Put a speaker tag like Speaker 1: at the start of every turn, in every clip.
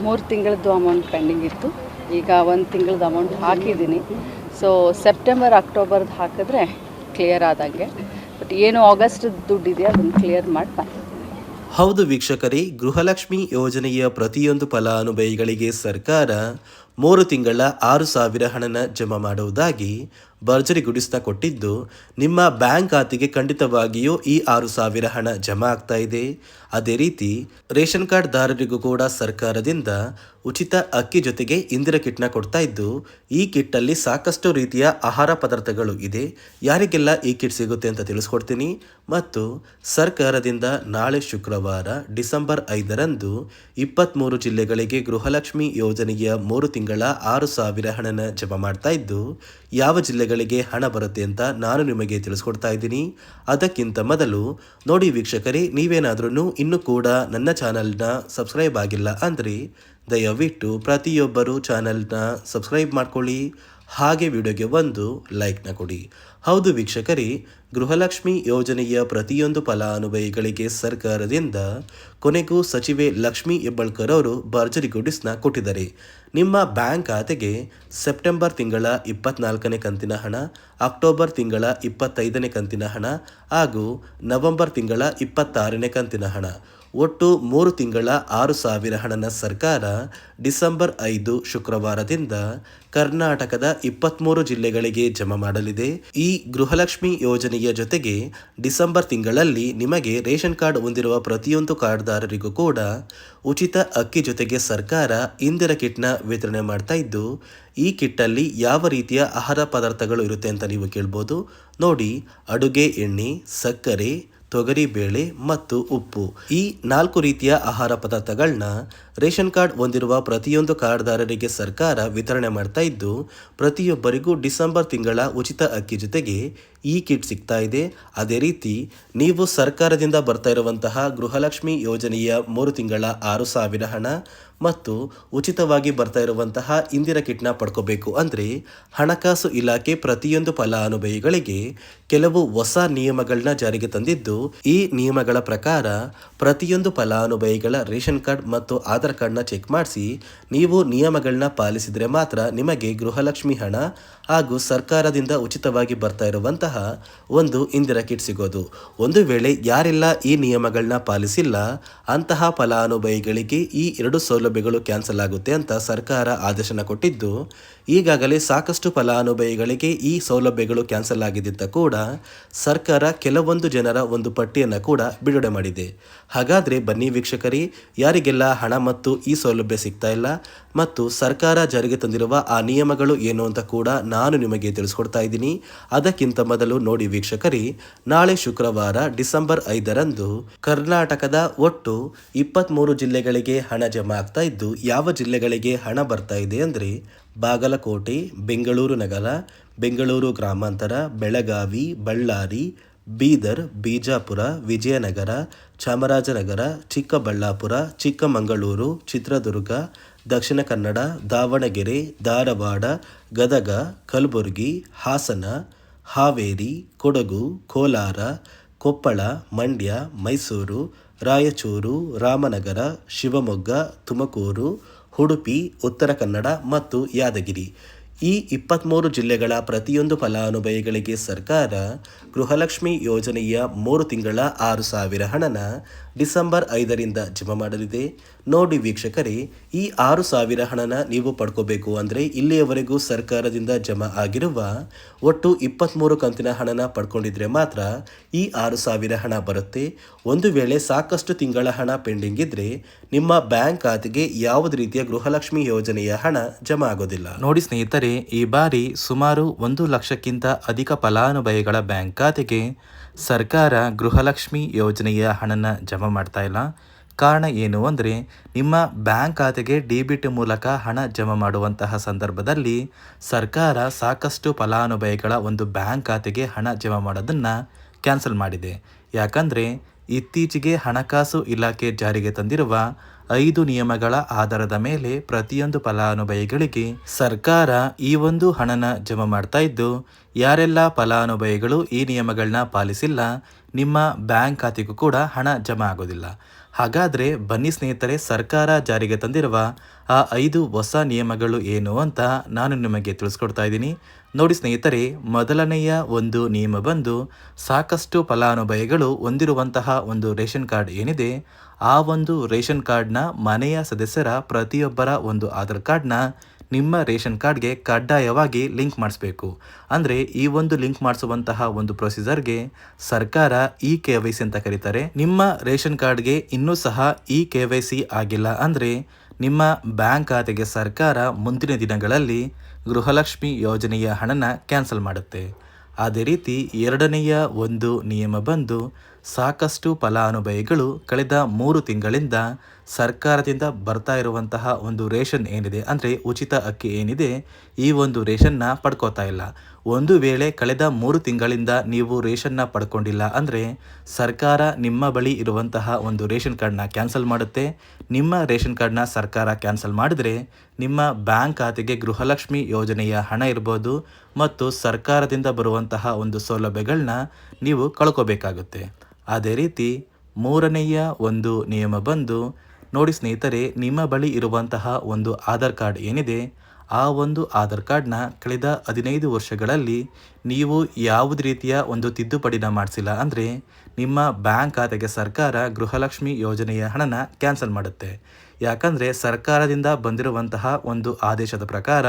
Speaker 1: 3 ತಿಂಗಳದ್ದು amount pending ಇತ್ತು. ಈಗ 1 ತಿಂಗಳದ್ದು amount ಹಾಕಿದ್ದೀನಿ. ಸೊ ಸೆಪ್ಟೆಂಬರ್ ಅಕ್ಟೋಬರ್ದು ಹಾಕಿದ್ರೆ ಕ್ಲಿಯರ್ ಆದಂಗೆ. ಬಟ್ ಏನು ಆಗಸ್ಟ್ ದುಡ್ಡಿದೆ ಅದನ್ನು ಕ್ಲಿಯರ್ ಮಾಡಿ ಬಂದಿದ್ದೀನಿ.
Speaker 2: ಹೌದು ವೀಕ್ಷಕರೇ, ಗೃಹಲಕ್ಷ್ಮಿ ಯೋಜನೆಯ ಪ್ರತಿಯೊಂದು ಫಲಾನುಭವಿಗಳಿಗೆ ಸರ್ಕಾರ 3 ತಿಂಗಳ 6,000 ಹಣನ ಜಮಾ ಮಾಡುವುದಾಗಿ ಭರ್ಜರಿ ಗುಡಿಸ್ತಾ ಕೊಟ್ಟಿದ್ದು, ನಿಮ್ಮ ಬ್ಯಾಂಕ್ ಖಾತೆಗೆ ಖಂಡಿತವಾಗಿಯೂ ಈ 6,000 ಹಣ ಜಮಾ ಆಗ್ತಾ ಇದೆ. ಅದೇ ರೀತಿ ರೇಷನ್ ಕಾರ್ಡ್ ದಾರರಿಗೂ ಕೂಡ ಸರ್ಕಾರದಿಂದ ಉಚಿತ ಅಕ್ಕಿ ಜೊತೆಗೆ ಇಂದಿರಾ ಕಿಟ್ನ ಕೊಡ್ತಾ ಇದ್ದು, ಈ ಕಿಟ್ಟಲ್ಲಿ ಸಾಕಷ್ಟು ರೀತಿಯ ಆಹಾರ ಪದಾರ್ಥಗಳು ಇದೆ. ಯಾರಿಗೆಲ್ಲ ಈ ಕಿಟ್ ಸಿಗುತ್ತೆ ಅಂತ ತಿಳಿಸ್ಕೊಡ್ತೀನಿ. ಮತ್ತು ಸರ್ಕಾರದಿಂದ ನಾಳೆ ಶುಕ್ರವಾರ ಡಿಸೆಂಬರ್ 5ರಂದು 23 ಜಿಲ್ಲೆಗಳಿಗೆ ಗೃಹಲಕ್ಷ್ಮಿ ಯೋಜನೆಯ 3 ತಿಂಗಳ 6,000 ಹಣನ ಜಮಾ ಮಾಡ್ತಾ ಇದ್ದು, ಯಾವ ಜಿಲ್ಲೆಗಳಿಗೆ ಹಣ ಬರುತ್ತೆ ಅಂತ ನಾನು ನಿಮಗೆ ತಿಳಿಸ್ಕೊಡ್ತಾ ಇದ್ದೀನಿ. ಅದಕ್ಕಿಂತ ಮೊದಲು ನೋಡಿ ವೀಕ್ಷಕರೇ, ನೀವೇನಾದ್ರೂ ಇನ್ನೂ ಕೂಡ ನನ್ನ ಚಾನಲ್ನ ಸಬ್ಸ್ಕ್ರೈಬ್ ಆಗಿಲ್ಲ ಅಂದರೆ ದಯವಿಟ್ಟು ಪ್ರತಿಯೊಬ್ಬರು ಚಾನಲ್ನ ಸಬ್ಸ್ಕ್ರೈಬ್ ಮಾಡ್ಕೊಳ್ಳಿ, ಹಾಗೆ ವಿಡಿಯೋಗೆ ಒಂದು ಲೈಕ್ನ ಕೊಡಿ. ಹೌದು ವೀಕ್ಷಕರೇ, ಗೃಹಲಕ್ಷ್ಮಿ ಯೋಜನೆಯ ಪ್ರತಿಯೊಂದು ಫಲಾನುಭವಿಗಳಿಗೆ ಸರ್ಕಾರದಿಂದ ಕೊನೆಗೂ ಸಚಿವೆ ಲಕ್ಷ್ಮೀ ಹೆಬ್ಬಾಳ್ಕರ್ ಅವರು ಭರ್ಜರಿ ಗುಡಿಸ್ನ ಕೊಟ್ಟಿದ್ದಾರೆ. ನಿಮ್ಮ ಬ್ಯಾಂಕ್ ಖಾತೆಗೆ ಸೆಪ್ಟೆಂಬರ್ ತಿಂಗಳ 24ನೇ ಕಂತಿನ ಹಣ, ಅಕ್ಟೋಬರ್ ತಿಂಗಳ 25ನೇ ಕಂತಿನ ಹಣ ಹಾಗೂ ನವೆಂಬರ್ ತಿಂಗಳ 26ನೇ ಕಂತಿನ ಹಣ, ಒಟ್ಟು 3 ತಿಂಗಳ 6,000 ಹಣನ ಸರ್ಕಾರ ಡಿಸೆಂಬರ್ 5 ಶುಕ್ರವಾರದಿಂದ ಕರ್ನಾಟಕದ 23 ಜಿಲ್ಲೆಗಳಿಗೆ ಜಮಾ ಮಾಡಲಿದೆ. ಈ ಗೃಹಲಕ್ಷ್ಮಿ ಯೋಜನೆಯ ಜೊತೆಗೆ ಡಿಸೆಂಬರ್ ತಿಂಗಳಲ್ಲಿ ನಿಮಗೆ ರೇಷನ್ ಕಾರ್ಡ್ ಹೊಂದಿರುವ ಪ್ರತಿಯೊಂದು ಕಾರ್ಡ್ದಾರರಿಗೂ ಕೂಡ ಉಚಿತ ಅಕ್ಕಿ ಜೊತೆಗೆ ಸರ್ಕಾರ ಇಂದಿರಾ ಕಿಟ್ನ ವಿತರಣೆ ಮಾಡ್ತಾ ಇದ್ದು, ಈ ಕಿಟ್ಟಲ್ಲಿ ಯಾವ ರೀತಿಯ ಆಹಾರ ಪದಾರ್ಥಗಳು ಇರುತ್ತೆ ಅಂತ ನೀವು ಕೇಳ್ಬೋದು. ನೋಡಿ, ಅಡುಗೆ ಎಣ್ಣೆ, ಸಕ್ಕರೆ, ತೊಗರಿಬೇಳೆ ಮತ್ತು ಉಪ್ಪು, ಈ 4 ರೀತಿಯ ಆಹಾರ ಪದಾರ್ಥಗಳನ್ನ ರೇಷನ್ ಕಾರ್ಡ್ ಹೊಂದಿರುವ ಪ್ರತಿಯೊಂದು ಕಾರ್ಡ್ದಾರರಿಗೆ ಸರ್ಕಾರ ವಿತರಣೆ ಮಾಡ್ತಾ ಇದ್ದು, ಪ್ರತಿಯೊಬ್ಬರಿಗೂ ಡಿಸೆಂಬರ್ ತಿಂಗಳ ಉಚಿತ ಅಕ್ಕಿ ಜೊತೆಗೆ ಈ ಕಿಟ್ ಸಿಗ್ತಾ ಇದೆ. ಅದೇ ರೀತಿ ನೀವು ಸರ್ಕಾರದಿಂದ ಬರ್ತಾ ಇರುವಂತಹ ಗೃಹಲಕ್ಷ್ಮಿ ಯೋಜನೆಯ 3 ತಿಂಗಳ 6,000 ಹಣ ಮತ್ತು ಉಚಿತವಾಗಿ ಬರ್ತಾ ಇರುವಂತಹ ಇಂದಿರಾ ಕಿಟ್ನ ಪಡ್ಕೋಬೇಕು ಅಂದರೆ ಹಣಕಾಸು ಇಲಾಖೆ ಪ್ರತಿಯೊಂದು ಫಲಾನುಭವಿಗಳಿಗೆ ಕೆಲವು ಹೊಸ ನಿಯಮಗಳನ್ನ ಜಾರಿಗೆ ತಂದಿದ್ದು, ಈ ನಿಯಮಗಳ ಪ್ರಕಾರ ಪ್ರತಿಯೊಂದು ಫಲಾನುಭವಿಗಳ ರೇಷನ್ ಕಾರ್ಡ್ ಮತ್ತು ಆಧಾರ್ ಕಾರ್ಡ್ನ ಚೆಕ್ ಮಾಡಿಸಿ ನೀವು ನಿಯಮಗಳನ್ನ ಪಾಲಿಸಿದರೆ ಮಾತ್ರ ನಿಮಗೆ ಗೃಹಲಕ್ಷ್ಮಿ ಹಣ ಹಾಗೂ ಸರ್ಕಾರದಿಂದ ಉಚಿತವಾಗಿ ಬರ್ತಾ ಇರುವಂತಹ ಒಂದು ಇಂದಿರಾ ಕಿಟ್ ಸಿಗೋದು. ಒಂದು ವೇಳೆ ಯಾರೆಲ್ಲ ಈ ನಿಯಮಗಳನ್ನ ಪಾಲಿಸಿಲ್ಲ ಅಂತಹ ಫಲಾನುಭವಿಗಳಿಗೆ ಈ 2 ಸೌಲಭ್ಯಗಳು ಕ್ಯಾನ್ಸಲ್ ಆಗುತ್ತೆ ಅಂತ ಸರ್ಕಾರ ಆದೇಶನ ಕೊಟ್ಟಿದ್ದು, ಈಗಾಗಲೇ ಸಾಕಷ್ಟು ಫಲಾನುಭವಿಗಳಿಗೆ ಈ ಸೌಲಭ್ಯಗಳು ಕ್ಯಾನ್ಸಲ್ ಆಗಿದ್ದ ಕೂಡ ಸರ್ಕಾರ ಕೆಲವೊಂದು ಜನರ ಒಂದು ಪಟ್ಟಿಯನ್ನು ಕೂಡ ಬಿಡುಗಡೆ ಮಾಡಿದೆ. ಹಾಗಾದರೆ ಬನ್ನಿ ವೀಕ್ಷಕರೇ, ಯಾರಿಗೆಲ್ಲ ಹಣ ಮತ್ತು ಈ ಸೌಲಭ್ಯ ಸಿಗ್ತಾ ಇಲ್ಲ ಮತ್ತು ಸರ್ಕಾರ ಜಾರಿಗೆ ತಂದಿರುವ ಆ ನಿಯಮಗಳು ಏನು ಅಂತ ಕೂಡ ನಾನು ನಿಮಗೆ ತಿಳಿಸ್ಕೊಡ್ತಾ ಇದ್ದೀನಿ. ಅದಕ್ಕಿಂತ ಮೊದಲು ನೋಡಿ ವೀಕ್ಷಕರೇ, ನಾಳೆ ಶುಕ್ರವಾರ ಡಿಸೆಂಬರ್ 5ರಂದು ಕರ್ನಾಟಕದ ಒಟ್ಟು 23 ಜಿಲ್ಲೆಗಳಿಗೆ ಹಣ ಜಮಾ ಆಗ್ತಾ ಇದ್ದು, ಯಾವ ಜಿಲ್ಲೆಗಳಿಗೆ ಹಣ ಬರ್ತಾ ಇದೆ ಅಂದರೆ ಬಾಗಲಕೋಟೆ, ಬೆಂಗಳೂರು ನಗರ, ಬೆಂಗಳೂರು ಗ್ರಾಮಾಂತರ, ಬೆಳಗಾವಿ, ಬಳ್ಳಾರಿ, ಬೀದರ್, ಬಿಜಾಪುರ, ವಿಜಯನಗರ, ಚಾಮರಾಜನಗರ, ಚಿಕ್ಕಬಳ್ಳಾಪುರ, ಚಿಕ್ಕಮಗಳೂರು, ಚಿತ್ರದುರ್ಗ, ದಕ್ಷಿಣ ಕನ್ನಡ, ದಾವಣಗೆರೆ, ಧಾರವಾಡ, ಗದಗ, ಕಲಬುರಗಿ, ಹಾಸನ, ಹಾವೇರಿ, ಕೊಡಗು, ಕೋಲಾರ, ಕೊಪ್ಪಳ, ಮಂಡ್ಯ, ಮೈಸೂರು, ರಾಯಚೂರು, ರಾಮನಗರ, ಶಿವಮೊಗ್ಗ, ತುಮಕೂರು, ಉಡುಪಿ, ಉತ್ತರ ಕನ್ನಡ ಮತ್ತು ಯಾದಗಿರಿ, ಈ 23 ಜಿಲ್ಲೆಗಳ ಪ್ರತಿಯೊಂದು ಫಲಾನುಭವಿಗಳಿಗೆ ಸರ್ಕಾರ ಗೃಹಲಕ್ಷ್ಮಿ ಯೋಜನೆಯ 3 ತಿಂಗಳ 6,000 ಹಣನ ಡಿಸೆಂಬರ್ 5ರಿಂದ ಜಮಾ ಮಾಡಲಿದೆ. ನೋಡಿ ವೀಕ್ಷಕರೇ, ಈ 6,000 ಹಣನ ನೀವು ಪಡ್ಕೋಬೇಕು ಅಂದರೆ ಇಲ್ಲಿಯವರೆಗೂ ಸರ್ಕಾರದಿಂದ ಜಮಾ ಆಗಿರುವ ಒಟ್ಟು 23 ಕಂತಿನ ಹಣನ ಪಡ್ಕೊಂಡಿದ್ರೆ ಮಾತ್ರ ಈ 6,000 ಹಣ ಬರುತ್ತೆ. ಒಂದು ವೇಳೆ ಸಾಕಷ್ಟು ತಿಂಗಳ ಹಣ ಪೆಂಡಿಂಗ್ ಇದ್ರೆ ನಿಮ್ಮ ಬ್ಯಾಂಕ್ ಖಾತೆಗೆ ಯಾವುದೇ ರೀತಿಯ ಗೃಹಲಕ್ಷ್ಮಿ ಯೋಜನೆಯ ಹಣ ಜಮಾ ಆಗೋದಿಲ್ಲ. ನೋಡಿ ಸ್ನೇಹಿತರೆ, ಈ ಬಾರಿ ಸುಮಾರು 1 ಲಕ್ಷಕ್ಕಿಂತ ಅಧಿಕ ಫಲಾನುಭವಿಗಳ ಬ್ಯಾಂಕ್ ಖಾತೆಗೆ ಸರ್ಕಾರ ಗೃಹಲಕ್ಷ್ಮಿ ಯೋಜನೆಯ ಹಣನ ಜಮಾ ಮಾಡ್ತಾ ಇಲ್ಲ. ಕಾರಣ ಏನು ಅಂದರೆ, ನಿಮ್ಮ ಬ್ಯಾಂಕ್ ಖಾತೆಗೆ ಡಿಬಿಟಿ ಮೂಲಕ ಹಣ ಜಮಾ ಮಾಡುವಂತಹ ಸಂದರ್ಭದಲ್ಲಿ ಸರ್ಕಾರ ಸಾಕಷ್ಟು ಫಲಾನುಭವಿಗಳ ಒಂದು ಬ್ಯಾಂಕ್ ಖಾತೆಗೆ ಹಣ ಜಮಾ ಮಾಡೋದನ್ನು ಕ್ಯಾನ್ಸಲ್ ಮಾಡಿದೆ. ಯಾಕಂದರೆ ಇತ್ತೀಚೆಗೆ ಹಣಕಾಸು ಇಲಾಖೆ ಜಾರಿಗೆ ತಂದಿರುವ 5 ನಿಯಮಗಳ ಆಧಾರದ ಮೇಲೆ ಪ್ರತಿಯೊಂದು ಫಲಾನುಭವಿಗಳಿಗೆ ಸರ್ಕಾರ ಈ ಒಂದು ಹಣನ ಜಮಾ ಮಾಡ್ತಾ ಇದ್ದು, ಯಾರೆಲ್ಲ ಫಲಾನುಭವಿಗಳು ಈ ನಿಯಮಗಳನ್ನ ಪಾಲಿಸಿಲ್ಲ ನಿಮ್ಮ ಬ್ಯಾಂಕ್ ಖಾತೆಗೂ ಕೂಡ ಹಣ ಜಮಾ ಆಗೋದಿಲ್ಲ. ಹಾಗಾದರೆ ಬನ್ನಿ ಸ್ನೇಹಿತರೆ, ಸರ್ಕಾರ ಜಾರಿಗೆ ತಂದಿರುವ ಆ 5 ಹೊಸ ನಿಯಮಗಳು ಏನು ಅಂತ ನಾನು ನಿಮಗೆ ತಿಳಿಸ್ಕೊಡ್ತಾ ಇದ್ದೀನಿ. ನೋಡಿ ಸ್ನೇಹಿತರೆ, ಮೊದಲನೆಯ ಒಂದು ನಿಯಮ ಬಂದು ಸಾಕಷ್ಟು ಫಲಾನುಭವಿಗಳು ಹೊಂದಿರುವಂತಹ ಒಂದು ರೇಷನ್ ಕಾರ್ಡ್ ಏನಿದೆ, ಆ ಒಂದು ರೇಷನ್ ಕಾರ್ಡ್ನ ಮನೆಯ ಸದಸ್ಯರ ಪ್ರತಿಯೊಬ್ಬರ ಒಂದು ಆಧಾರ್ ಕಾರ್ಡ್ನ ನಿಮ್ಮ ರೇಷನ್ ಕಾರ್ಡ್ಗೆ ಕಡ್ಡಾಯವಾಗಿ ಲಿಂಕ್ ಮಾಡಿಸ್ಬೇಕು. ಅಂದರೆ ಈ ಒಂದು ಲಿಂಕ್ ಮಾಡಿಸುವಂತಹ ಒಂದು ಪ್ರೊಸೀಜರ್ಗೆ ಸರ್ಕಾರ KYC ಅಂತ ಕರೀತಾರೆ. ನಿಮ್ಮ ರೇಷನ್ ಕಾರ್ಡ್ಗೆ ಇನ್ನೂ ಸಹ KYC ಆಗಿಲ್ಲ ಅಂದರೆ ನಿಮ್ಮ ಬ್ಯಾಂಕ್ ಖಾತೆಗೆ ಸರ್ಕಾರ ಮುಂದಿನ ದಿನಗಳಲ್ಲಿ ಗೃಹಲಕ್ಷ್ಮಿ ಯೋಜನೆಯ ಹಣನ ಕ್ಯಾನ್ಸಲ್ ಮಾಡುತ್ತೆ. ಅದೇ ರೀತಿ ಎರಡನೆಯ ಒಂದು ನಿಯಮ ಬಂದು ಸಾಕಷ್ಟು ಫಲಾನುಭವಿಗಳು ಕಳೆದ 3 ತಿಂಗಳಿಂದ ಸರ್ಕಾರದಿಂದ ಬರ್ತಾ ಇರುವಂತಹ ಒಂದು ರೇಷನ್ ಏನಿದೆ, ಅಂದರೆ ಉಚಿತ ಅಕ್ಕಿ ಏನಿದೆ, ಈ ಒಂದು ರೇಷನ್ನ ಪಡ್ಕೋತಾ ಇಲ್ಲ. ಒಂದು ವೇಳೆ ಕಳೆದ 3 ತಿಂಗಳಿಂದ ನೀವು ರೇಷನ್ನ ಪಡ್ಕೊಂಡಿಲ್ಲ ಅಂದರೆ ಸರ್ಕಾರ ನಿಮ್ಮ ಬಳಿ ಇರುವಂತಹ ಒಂದು ರೇಷನ್ ಕಾರ್ಡ್ನ ಕ್ಯಾನ್ಸಲ್ ಮಾಡುತ್ತೆ. ನಿಮ್ಮ ರೇಷನ್ ಕಾರ್ಡ್ನ ಸರ್ಕಾರ ಕ್ಯಾನ್ಸಲ್ ಮಾಡಿದರೆ ನಿಮ್ಮ ಬ್ಯಾಂಕ್ ಖಾತೆಗೆ ಗೃಹಲಕ್ಷ್ಮಿ ಯೋಜನೆಯ ಹಣ ಇರ್ಬೋದು ಮತ್ತು ಸರ್ಕಾರದಿಂದ ಬರುವಂತಹ ಒಂದು ಸೌಲಭ್ಯಗಳನ್ನ ನೀವು ಕಳ್ಕೋಬೇಕಾಗುತ್ತೆ. ಅದೇ ರೀತಿ ಮೂರನೆಯ ಒಂದು ನಿಯಮ ಬಂದು ನೋಡಿ ಸ್ನೇಹಿತರೆ, ನಿಮ್ಮ ಬಳಿ ಇರುವಂತಹ ಒಂದು ಆಧಾರ್ ಕಾರ್ಡ್ ಏನಿದೆ, ಆ ಒಂದು ಆಧಾರ್ ಕಾರ್ಡ್ನ ಕಳೆದ 15 ವರ್ಷಗಳಲ್ಲಿ ನೀವು ಯಾವುದೇ ರೀತಿಯ ಒಂದು ತಿದ್ದುಪಡಿನ ಮಾಡಿಸಿಲ್ಲ ಅಂದರೆ ನಿಮ್ಮ ಬ್ಯಾಂಕ್ ಖಾತೆಗೆ ಸರ್ಕಾರ ಗೃಹಲಕ್ಷ್ಮಿ ಯೋಜನೆಯ ಹಣನ ಕ್ಯಾನ್ಸಲ್ ಮಾಡುತ್ತೆ. ಯಾಕಂದರೆ ಸರ್ಕಾರದಿಂದ ಬಂದಿರುವಂತಹ ಒಂದು ಆದೇಶದ ಪ್ರಕಾರ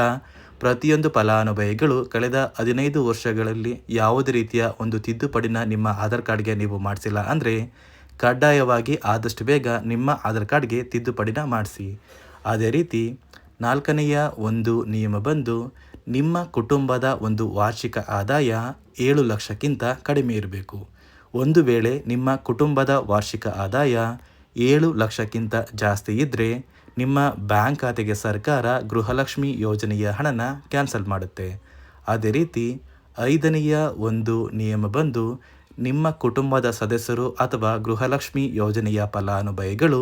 Speaker 2: ಪ್ರತಿಯೊಂದು ಫಲಾನುಭವಿಗಳು ಕಳೆದ 15 ವರ್ಷಗಳಲ್ಲಿ ಯಾವುದೇ ರೀತಿಯ ಒಂದು ತಿದ್ದುಪಡಿನ ನಿಮ್ಮ ಆಧಾರ್ ಕಾರ್ಡ್ಗೆ ನೀವು ಮಾಡಿಸಿಲ್ಲ ಅಂದರೆ ಕಡ್ಡಾಯವಾಗಿ ಆದಷ್ಟು ಬೇಗ ನಿಮ್ಮ ಆಧಾರ್ ಕಾರ್ಡ್ಗೆ ತಿದ್ದುಪಡಿನ ಮಾಡಿಸಿ. ಅದೇ ರೀತಿ ನಾಲ್ಕನೆಯ ಒಂದು ನಿಯಮ ಬಂದು ನಿಮ್ಮ ಕುಟುಂಬದ ಒಂದು ವಾರ್ಷಿಕ ಆದಾಯ 7 ಲಕ್ಷಕ್ಕಿಂತ ಕಡಿಮೆ ಇರಬೇಕು. ಒಂದು ವೇಳೆ ನಿಮ್ಮ ಕುಟುಂಬದ ವಾರ್ಷಿಕ ಆದಾಯ 7 ಲಕ್ಷಕ್ಕಿಂತ ಜಾಸ್ತಿ ಇದ್ದರೆ ನಿಮ್ಮ ಬ್ಯಾಂಕ್ ಖಾತೆಗೆ ಸರ್ಕಾರ ಗೃಹಲಕ್ಷ್ಮಿ ಯೋಜನೆಯ ಹಣನ ಕ್ಯಾನ್ಸಲ್ ಮಾಡುತ್ತೆ. ಅದೇ ರೀತಿ ಐದನೆಯ ಒಂದು ನಿಯಮ ಬಂದು ನಿಮ್ಮ ಕುಟುಂಬದ ಸದಸ್ಯರು ಅಥವಾ ಗೃಹಲಕ್ಷ್ಮಿ ಯೋಜನೆಯ ಫಲಾನುಭವಿಗಳು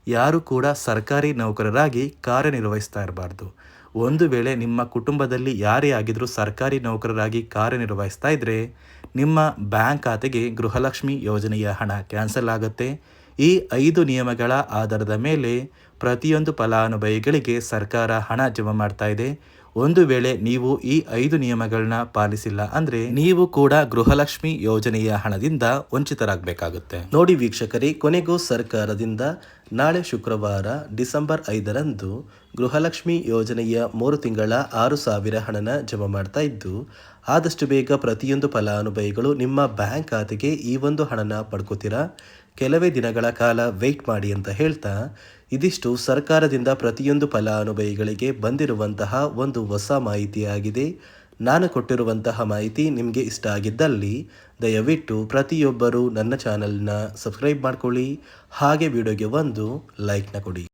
Speaker 2: ಯಾರು ಕೂಡ ಸರ್ಕಾರಿ ನೌಕರರಾಗಿ ಕಾರ್ಯನಿರ್ವಹಿಸ್ತಾ ಇರಬಾರ್ದು. ಒಂದು ವೇಳೆ ನಿಮ್ಮ ಕುಟುಂಬದಲ್ಲಿ ಯಾರೇ ಆಗಿದ್ರೂ ಸರ್ಕಾರಿ ನೌಕರರಾಗಿ ಕಾರ್ಯನಿರ್ವಹಿಸ್ತಾ ಇದ್ದರೆ ನಿಮ್ಮ ಬ್ಯಾಂಕ್ ಖಾತೆಗೆ ಗೃಹಲಕ್ಷ್ಮಿ ಯೋಜನೆಯ ಹಣ ಕ್ಯಾನ್ಸಲ್ ಆಗುತ್ತೆ. ಈ 5 ನಿಯಮಗಳ ಆಧಾರದ ಮೇಲೆ ಪ್ರತಿಯೊಂದು ಫಲಾನುಭವಿಗಳಿಗೆ ಸರ್ಕಾರ ಹಣ ಜಮಾ ಮಾಡ್ತಾ ಇದೆ. ಒಂದು ವೇಳೆ ನೀವು ಈ 5 ನಿಯಮಗಳನ್ನ ಪಾಲಿಸಿಲ್ಲ ಅಂದರೆ ನೀವು ಕೂಡ ಗೃಹಲಕ್ಷ್ಮಿ ಯೋಜನೆಯ ಹಣದಿಂದ ವಂಚಿತರಾಗಬೇಕಾಗುತ್ತೆ. ನೋಡಿ ವೀಕ್ಷಕರೇ, ಕೊನೆಗೂ ಸರ್ಕಾರದಿಂದ ನಾಳೆ ಶುಕ್ರವಾರ ಡಿಸೆಂಬರ್ 5ರಂದು ಗೃಹಲಕ್ಷ್ಮಿ ಯೋಜನೆಯ 3 ತಿಂಗಳ 6,000 ಹಣನ ಜಮಾ ಮಾಡ್ತಾ ಇದ್ದು, ಆದಷ್ಟು ಬೇಗ ಪ್ರತಿಯೊಂದು ಫಲಾನುಭವಿಗಳು ನಿಮ್ಮ ಬ್ಯಾಂಕ್ ಖಾತೆಗೆ ಈ ಒಂದು ಹಣನ ಪಡ್ಕೋತೀರಾ. ಕೆಲವೇ ದಿನಗಳ ಕಾಲ ವೆಯ್ಟ್ ಮಾಡಿ ಅಂತ ಹೇಳ್ತಾ, ಇದಿಷ್ಟು ಸರ್ಕಾರದಿಂದ ಪ್ರತಿಯೊಂದು ಫಲಾನುಭವಿಗಳಿಗೆ ಬಂದಿರುವಂತಹ ಒಂದು ಹೊಸ ಮಾಹಿತಿಯಾಗಿದೆ. ನಾನು ಕೊಟ್ಟಿರುವಂತಹ ಮಾಹಿತಿ ನಿಮಗೆ ಇಷ್ಟ ಆಗಿದ್ದಲ್ಲಿ ದಯವಿಟ್ಟು ಪ್ರತಿಯೊಬ್ಬರು ನನ್ನ ಚಾನಲ್ನ ಸಬ್ಸ್ಕ್ರೈಬ್ ಮಾಡ್ಕೊಳ್ಳಿ, ಹಾಗೆ ವಿಡಿಯೋಗೆ ಒಂದು ಲೈಕ್ನ ಕೊಡಿ.